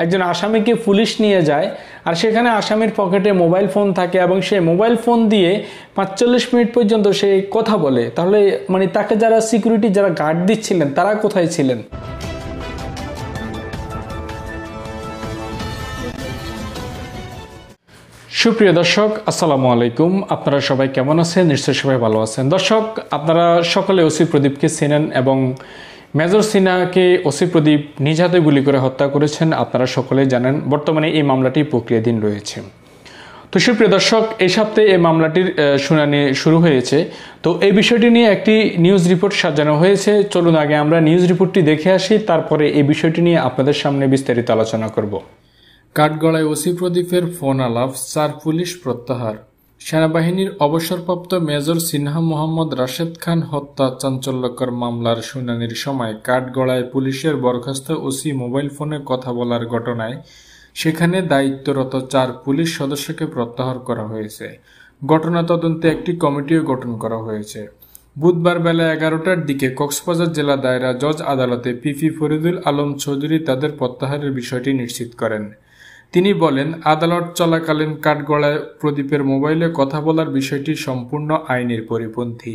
একজন আসামিকে পুলিশ নিয়ে যায় আর সেখানে আসামির পকেটে মোবাইল ফোন থাকে এবং সে মোবাইল ফোন দিয়ে ৪৫ মিনিট পর্যন্ত সে কথা বলে, তাহলে মানে তাকে যারা সিকিউরিটি যারা গার্ড দিচ্ছিলেন তারা কোথায় ছিলেন? সুপ্রিয় দর্শক, আসসালামু আলাইকুম। আপনারা সবাই কেমন আছেন? নিশ্চয়ই সবাই ভালো আছেন। দর্শক, আপনারা সকলে ওসি প্রদীপকে চেনেন এবং মেজর সিনহাকে ওসি প্রদীপ নিজ হাতে গুলি করে হত্যা করেছেন, আপনারা সকলেই জানেন। বর্তমানে এই মামলাটি প্রক্রিয়াধীন রয়েছে। তো সুপ্রিয় দর্শক, এই সপ্তাহে এই মামলাটির শুনানি শুরু হয়েছে। তো এই বিষয়টি নিয়ে একটি নিউজ রিপোর্ট সাজানো হয়েছে। চলুন আগে আমরা নিউজ রিপোর্টটি দেখে আসি, তারপরে এই বিষয়টি নিয়ে আপনাদের সামনে বিস্তারিত আলোচনা করব। কাঠগড়ায় ওসি প্রদীপের ফোন আলাপ, 4 পুলিশ প্রত্যাহার। সেনাবাহিনীর অবসরপ্রাপ্ত মেজর সিনহা মোহাম্মদ রাশেদ খান হত্যা চাঞ্চল্যকর মামলার শুনানির সময় কাঠগড়ায় পুলিশের বরখাস্ত ওসি মোবাইল ফোনে কথা বলার ঘটনায় সেখানে দায়িত্বরত 4 পুলিশ সদস্যকে প্রত্যাহার করা হয়েছে। ঘটনা তদন্তে একটি কমিটিও গঠন করা হয়েছে। বুধবার বেলা 11টার দিকে কক্সবাজার জেলা দায়রা জজ আদালতে পিপি ফরিদুল আলম চৌধুরী তাদের প্রত্যাহারের বিষয়টি নিশ্চিত করেন। তিনি বলেন, আদালত চলাকালীন কাঠগড়ায় প্রদীপের মোবাইলে কথা বলার বিষয়টি সম্পূর্ণ আইনের পরিপন্থী।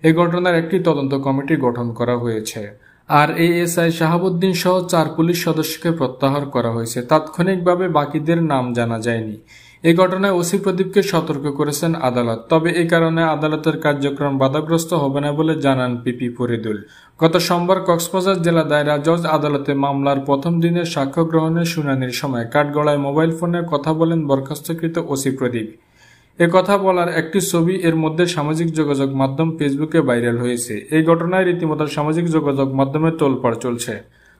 এ ঘটনার একটি তদন্ত কমিটি গঠন করা হয়েছে। আর এএসআই শাহাবুদ্দিন সহ 4 পুলিশ সদস্যকে প্রত্যাহার করা হয়েছে। তাৎক্ষণিকভাবে বাকিদের নাম জানা যায়নি। এই ঘটনায় ওসি প্রদীপকে সতর্ক করেছেন আদালত। তবে এ কারণে আদালতের কার্যক্রম বাধাগ্রস্ত হবে না বলে জানান পিপি ফরিদুল। গত সোমবার কক্সবাজার জেলা দায়রা জজ আদালতে মামলার প্রথম দিনের সাক্ষ্য গ্রহণের শুনানির সময় কাঠগড়ায় মোবাইল ফোনে কথা বলেন বরখাস্তকৃত ওসি প্রদীপ। এ কথা বলার একটি ছবি এর মধ্যে সামাজিক যোগাযোগ মাধ্যম ফেসবুকে ভাইরাল হয়েছে। এই ঘটনায় রীতিমতো সামাজিক যোগাযোগ মাধ্যমে তোলপাড় চলছে।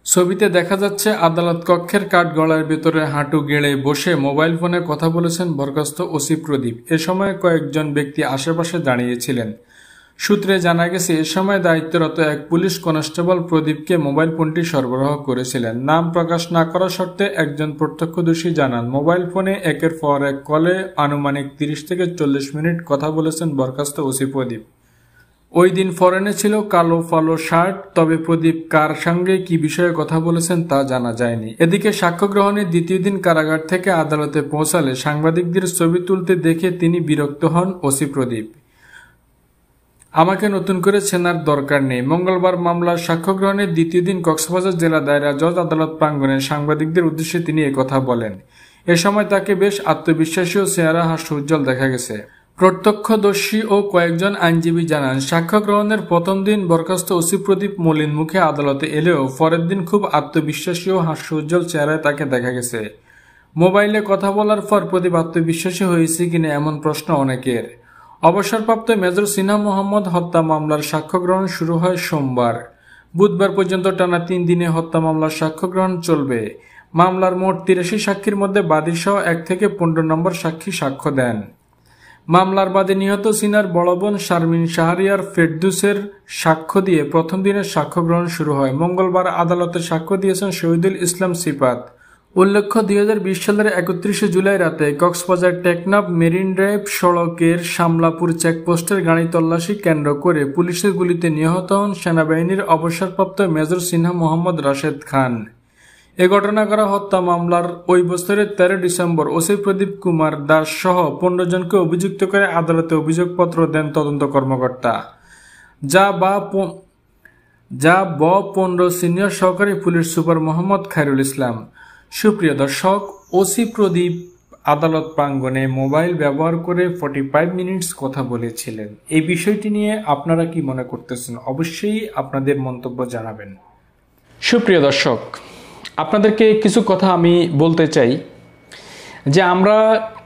ছবিতে দেখা যাচ্ছে আদালত কক্ষের কাঠগড়ার ভেতরে হাঁটু গেড়ে বসে মোবাইল ফোনে কথা বলেছেন বরখাস্ত ওসি প্রদীপ। এ সময় কয়েকজন ব্যক্তি আশেপাশে দাঁড়িয়েছিলেন। সূত্রে জানা গেছে, এ সময় দায়িত্বরত এক পুলিশ কনস্টেবল প্রদীপকে মোবাইল ফোনটি সরবরাহ করেছিলেন। নাম প্রকাশ না করা শর্তে একজন প্রত্যক্ষদর্শী জানান, মোবাইল ফোনে একের পর এক কলে আনুমানিক 30 থেকে 40 মিনিট কথা বলেছেন বরখাস্ত ওসি প্রদীপ। ওই দিন পরনে ছিল কালো ফালো শার্ট। তবে প্রদীপ কার সঙ্গে কি বিষয়ে কথা বলেছেন তা জানা যায়নি। এদিকে সাক্ষ্য গ্রহণের দ্বিতীয় দিন কারাগার থেকে আদালতে পৌঁছালে সাংবাদিকদের ছবি তুলতে দেখে তিনি বিরক্ত হন ওসি প্রদীপ। আমাকে নতুন করে চেনার দরকার নেই। মঙ্গলবার মামলার সাক্ষ্য গ্রহণের দ্বিতীয় দিন কক্সবাজার জেলা দায়রা জজ আদালত প্রাঙ্গণে সাংবাদিকদের উদ্দেশ্যে তিনি একথা বলেন। এ সময় তাকে বেশ আত্মবিশ্বাসী ও চেহারা হাস্যোজ্জ্বল দেখা গেছে। প্রত্যক্ষদর্শী ও কয়েকজন আইনজীবী জানান, সাক্ষ্য গ্রহণের প্রথম দিন বরখাস্ত ওসি প্রদীপ মলিন মুখে আদালতে এলেও পরের দিন খুব আত্মবিশ্বাসী ও হাস্যোজ্জ্বল চেহারায় তাকে দেখা গেছে। মোবাইলে কথা বলার পর প্রদীপ আত্মবিশ্বাসী হয়েছে কিনা এমন প্রশ্ন অনেকের। অবসরপ্রাপ্ত মেজর সিনহা মোহাম্মদ হত্যা মামলার সাক্ষ্য গ্রহণ শুরু হয় সোমবার। বুধবার পর্যন্ত টানা 3 দিনে হত্যা মামলার সাক্ষ্য গ্রহণ চলবে। মামলার মোট 83 সাক্ষীর মধ্যে বাদী সহ 1 থেকে 15 নম্বর সাক্ষী সাক্ষ্য দেন। মামলার বাদী নিহত সিনহার বড় বোন শারমিন শাহরিয়ার ফেরদৌসের সাক্ষ্য দিয়ে প্রথম দিনের সাক্ষ্য গ্রহণ শুরু হয়। মঙ্গলবার আদালতে সাক্ষ্য দিয়েছেন শহীদুল ইসলাম সিফাত। উল্লেখ্য, 2020 সালের 31 জুলাই রাতে কক্সবাজার টেকনাফ মেরিন ড্রাইভ সড়কের শামলাপুর চেকপোস্টের গাড়ি তল্লাশি কেন্দ্র করে পুলিশের গুলিতে নিহত হন সেনাবাহিনীর অবসরপ্রাপ্ত মেজর সিনহা মোহাম্মদ রাশেদ খান। এ ঘটনা করা হত্যা মামলার ওই বছরের 13 ডিসেম্বর ওসি প্রদীপ কুমার দাস সহ 15 জনকে অভিযুক্ত করে আদালতে অভিযোগপত্র দেন তদন্ত কর্মকর্তা। যা 15 সিনিয়র সহকারী পুলিশ সুপার মোহাম্মদ খায়রুল ইসলাম। সুপ্রিয় দর্শক, ওসি প্রদীপ আদালত প্রাঙ্গণে মোবাইল ব্যবহার করে 45 মিনিটস কথা বলেছিলেন। এই বিষয়টি নিয়ে আপনারা কি মনে করতেছেন? অবশ্যই আপনাদের মন্তব্য জানাবেন। সুপ্রিয় দর্শক, আপনাদেরকে কিছু কথা আমি বলতে চাই যে আমরা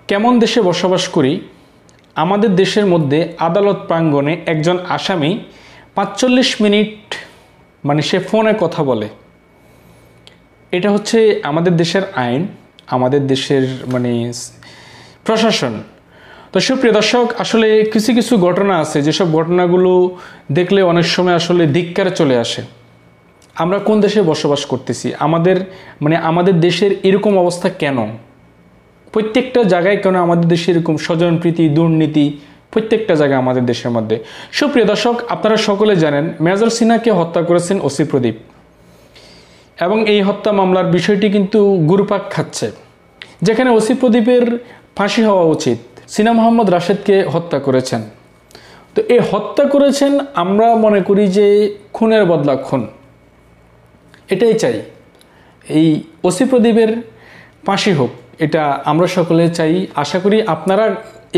কেমন দেশে বসবাস করি। আমাদের দেশের মধ্যে আদালত প্রাঙ্গণে একজন আসামি 45 মিনিট মানে সে ফোনে কথা বলে। এটা হচ্ছে আমাদের দেশের আইন, আমাদের দেশের মানে প্রশাসন। তো সুপ্রিয় দর্শক, আসলে কিছু কিছু ঘটনা আছে যেসব ঘটনাগুলো দেখলে অনেক সময় আসলে ধিক্কার চলে আসে। আমরা কোন দেশে বসবাস করতেছি? আমাদের দেশের এরকম অবস্থা কেন? প্রত্যেকটা জায়গায় কেন আমাদের দেশে এরকম স্বজনপ্রীতি, দুর্নীতি প্রত্যেকটা জায়গায় আমাদের দেশের মধ্যে। সুপ্রিয় দর্শক, আপনারা সকলে জানেন মেজর সিনহাকে হত্যা করেছেন ওসি প্রদীপ। এবং এই হত্যা মামলার বিষয়টি কিন্তু গুরুপাক খাচ্ছে, যেখানে ওসি প্রদীপের ফাঁসি হওয়া উচিত। সিনা মোহাম্মদ রাশেদকে হত্যা করেছেন, তো এই হত্যা করেছেন, আমরা মনে করি যে খুনের বদলা খুন, এটাই চাই। এই ওসি প্রদীপের ফাঁসি হোক, এটা আমরা সকলে চাই। আশা করি আপনারা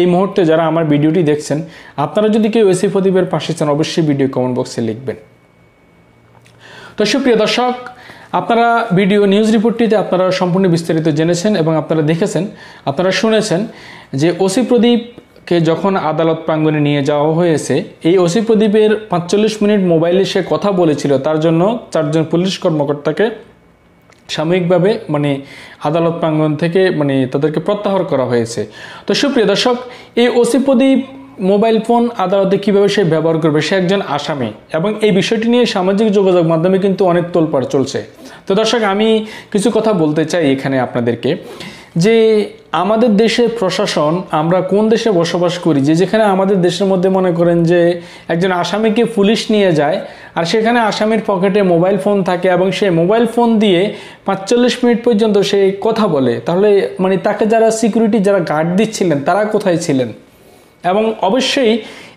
এই মুহূর্তে যারা আমার ভিডিওটি দেখছেন, আপনারা যদি কেউ ওসি প্রদীপের ফাঁসি চান, অবশ্যই ভিডিও কমেন্ট বক্সে লিখবেন। তো সুপ্রিয় দর্শক, আপনারা ভিডিও নিউজ রিপোর্টটিতে আপনারা সম্পূর্ণ বিস্তারিত জেনেছেন এবং আপনারা দেখেছেন, আপনারা শুনেছেন যে ওসি প্রদীপকে যখন আদালত প্রাঙ্গণে নিয়ে যাওয়া হয়েছে, এই ওসি প্রদীপের 45 মিনিট মোবাইলে সে কথা বলেছিল, তার জন্য 4 জন পুলিশ কর্মকর্তাকে সাময়িকভাবে আদালত প্রাঙ্গণ থেকে তাদেরকে প্রত্যাহার করা হয়েছে। তো সুপ্রিয় দর্শক, এই ওসি প্রদীপ মোবাইল ফোন আদালতে কীভাবে সে ব্যবহার করবে, সে একজন আসামি, এবং এই বিষয়টি নিয়ে সামাজিক যোগাযোগ মাধ্যমে কিন্তু অনেক তোলপাড় চলছে। তো দর্শক, আমি কিছু কথা বলতে চাই এখানে আপনাদেরকে, যে আমাদের দেশের প্রশাসন, আমরা কোন দেশে বসবাস করি, যেখানে আমাদের দেশের মধ্যে মনে করেন যে একজন আসামিকে পুলিশ নিয়ে যায়, আর সেখানে আসামির পকেটে মোবাইল ফোন থাকে এবং সে মোবাইল ফোন দিয়ে 45 মিনিট পর্যন্ত সে কথা বলে, তাহলে তাকে যারা সিকিউরিটি, যারা গার্ড দিচ্ছিলেন, তারা কোথায় ছিলেন? এবং অবশ্যই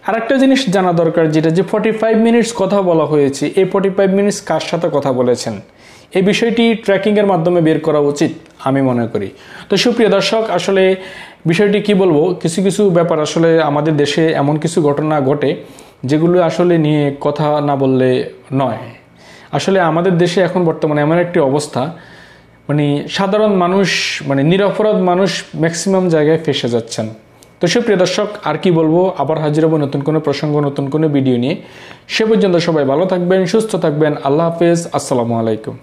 আরেকটা জিনিস জানা দরকার, যেটা যে 45 মিনিটস কথা বলা হয়েছে, এই 45 মিনিটস কার সাথে কথা বলেছেন, এই বিষয়টি ট্র্যাকিংয়ের মাধ্যমে বের করা উচিত আমি মনে করি। তো সুপ্রিয় দর্শক, আসলে বিষয়টি কি বলবো, কিছু কিছু ব্যাপার আসলে আমাদের দেশে এমন কিছু ঘটনা ঘটে যেগুলো আসলে নিয়ে কথা না বললে নয়। আসলে আমাদের দেশে এখন বর্তমানে এমন একটি অবস্থা, সাধারণ মানুষ, নিরপরাধ মানুষ ম্যাক্সিমাম জায়গায় ফেঁসে যাচ্ছেন। তো সুপ্রিয় দর্শক, আর কি বলবো, আবার হাজির হবো নতুন কোনো প্রসঙ্গ, নতুন কোনো ভিডিও নিয়ে। সে পর্যন্ত সবাই ভালো থাকবেন, সুস্থ থাকবেন। আল্লাহ হাফেজ, আসসালামু আলাইকুম।